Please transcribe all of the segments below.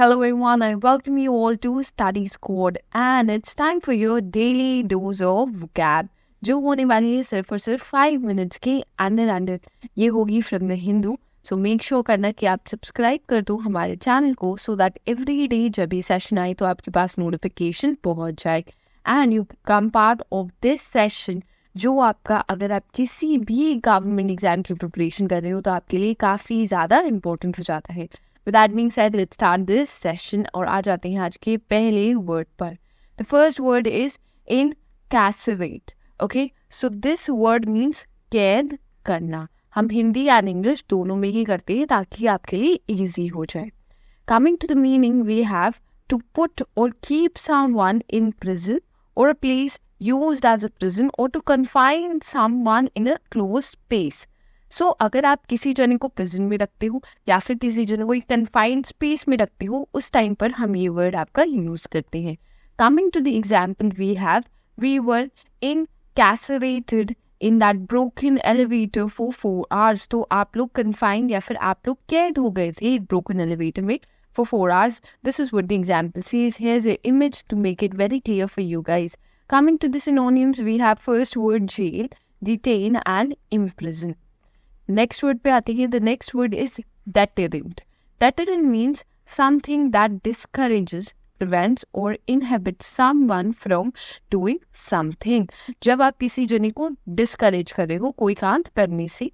Hello everyone and welcome you all to Study Squad and it's time for your daily dose of vocab जो होने वाली है सिर्फ और सिर्फ 5 मिनट्स के अंदर ये होगी from the Hindu. So make sure करना कि आप सब्सक्राइब कर दो हमारे चैनल को सो दैट एवरी डे जब ये सेशन आए तो आपके पास नोटिफिकेशन पहुंच जाए and you come part of this session जो आपका अगर आप किसी भी गवर्नमेंट एग्जाम की प्रिपरेशन कर रहे हो तो आपके लिए काफ़ी ज़्यादा इंपॉर्टेंट हो जाता है. With that being said, let's start this session और आ जाते हैं आज के पहले वर्ड पर. The first word is incarcerate. Okay, so this word means कैद करना. हम हिंदी एंड इंग्लिश दोनों में ही करते हैं ताकि आपके लिए easy हो जाए. Coming to the meaning, we have to put or keep someone in prison or a place used as a prison or to confine someone in a closed space. सो अगर आप किसी जने को प्रिजन में रखते हो या फिर किसी जने को एक कन्फाइंड स्पेस में रखते हो उस टाइम पर हम ये वर्ड आपका यूज करते हैं. Coming to the example we were incarcerated in that broken elevator for 4 hours. तो आप लोग कन्फाइंड या फिर आप लोग कैद हो गए थे ब्रोकन एलिवेटर में for 4 hours. This is what the example says. Here's an image to make it very clear for you guys. Coming to the synonyms, we have first word jail, detain and imprison. Next word पे आते हैं. The next word is deterrent. Deterrent means something that discourages, prevents or inhibits someone from doing something. जब आप किसी जने को discourage कर रहे हो कोई काम करने से,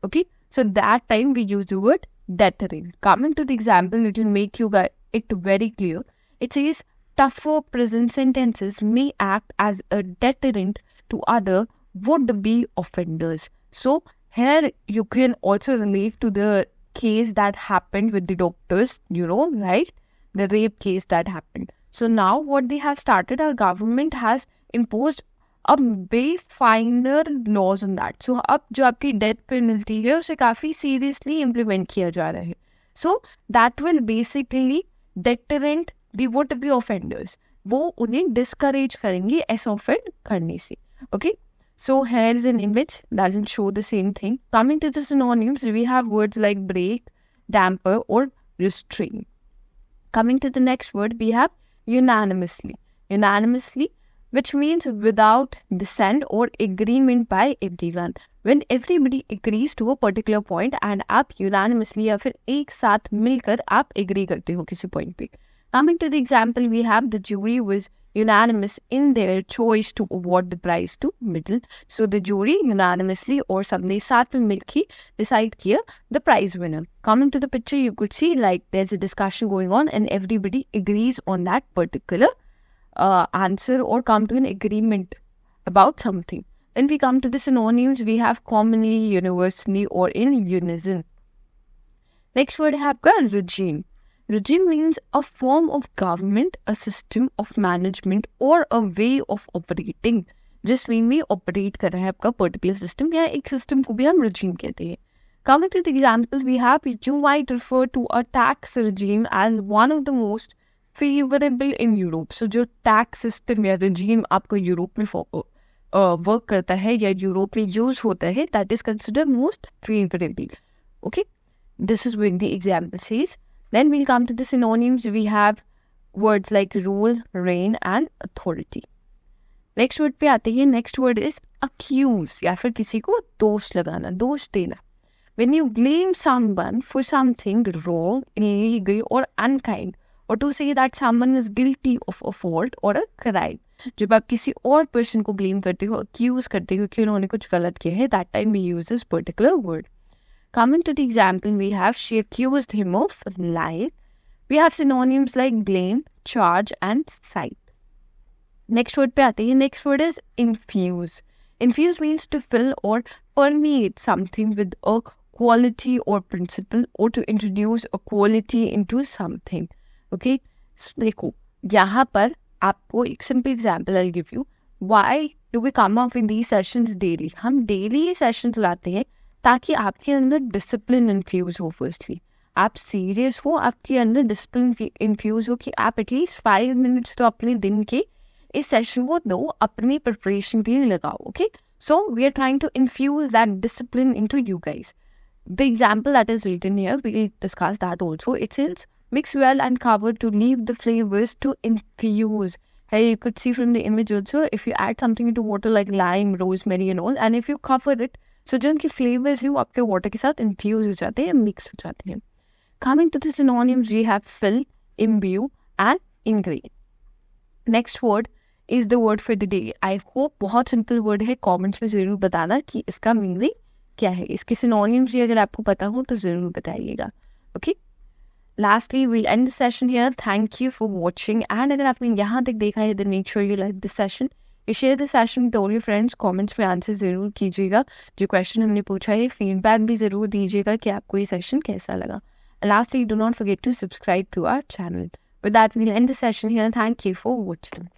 okay? So that time we use the word deterrent. Coming to the example, it will make you guys it very clear. It says tougher prison sentences may act as a deterrent to other would-be offenders. So here you can also relate to the case that happened with the doctors, right? The rape case that happened. So now what they have started, our government has imposed a way finer laws on that. So अब जो आपकी death penalty है उसे काफ़ी seriously implement किया जा रहा है. So that will basically deterrent the would-be offenders. वो उन्हें discourage करेंगे ऐसा offend करने से. Okay? So here is an image that will show the same thing. Coming to the synonyms, we have words like break, damper or restrain. Coming to the next word, we have unanimously. Unanimously, which means without dissent or agreement by everyone. When everybody agrees to a particular point and आप unanimously या फिर एक साथ मिलकर आप agree करते हो किसी point पे. Coming to the example, we have the jury was unanimous in their choice to award the prize to middle. So the jury unanimously और सबने साथ में मिलके decide किया the prize winner. Coming to the picture, you could see like there's a discussion going on and everybody agrees on that particular answer or come to an agreement about something. When we come to the synonyms, we have commonly, universally or in unison. Next word है आपका regime. Regime means a form of government, a system of management or a way of operating. जिस वे में operate कर रहा है आपका particular system या एक system को भी हम regime कहते हैं. Coming to the example, we have you might refer to a tax regime as one of the most favorable in Europe. So जो tax system या regime आपको यूरोप में work करता है या यूरोप में use होता है, that is considered most favorable. Okay, this is what the example says. Then we'll come to the synonyms. We have words like rule, reign and authority. Next word पे आते हैं. Next word is accuse या फिर किसी को दोष लगाना, दोष देना. When you blame someone for something wrong, illegal or unkind, or to say that someone is guilty of a fault or a crime. जब आप किसी और person को blame करते हो, accuse करते हो कि उन्होंने कुछ गलत किया है, that time we use this particular word. Coming to the example, we have she accused him of lying. We have synonyms like blame, charge and cite. Next word पे आते हैं. Next word is infuse. Infuse means to fill or permeate something with a quality or principle or to introduce a quality into something. Okay? So देखो यहाँ पर आपको एक simple example I'll give you. Why do we come up with these sessions daily? हम daily ये sessions लाते हैं ताकि आपके अंदर डिसिप्लिन इन्फ्यूज हो. फर्स्टली आप सीरियस हो, आपके अंदर डिसिप्लिन इन्फ्यूज हो कि आप एटलीस्ट 5 मिनट्स तो अपने दिन के इस सेशन को दो अपनी प्रिपरेशन के लिए लगाओ. Okay, so we are trying to infuse that discipline into you guys. The example that is written here, we'll discuss that also. It says Mix well and cover to leave the flavors to infuse. Hey, you could see from the image also, if you add something into water like lime, rosemary and all, and if you cover it, so जो उनके flavors है वो आपके water के साथ infuse हो जाते हैं, mix हो जाते हैं. Coming to the synonyms, we have fill, imbue and ingrain. Next word is the word for the day. I hope बहुत simple word है. Comments में ज़रूर बताना कि इसका meaning क्या है. इसके synonyms भी अगर आपको पता हो तो ज़रूर बताइएगा. Okay? Lastly, we'll end the session here. Thank you for watching. And अगर आपने यहाँ तक देखा है, then make sure you like the session. You share the session with all your friends. Comments में आंसर ज़रूर कीजिएगा. जो question हमने पूछा है, feedback भी ज़रूर दीजिएगा कि आपको ये session कैसा लगा. And lastly, do not forget to subscribe to our channel. With that, we'll end the session here. Thank you for watching.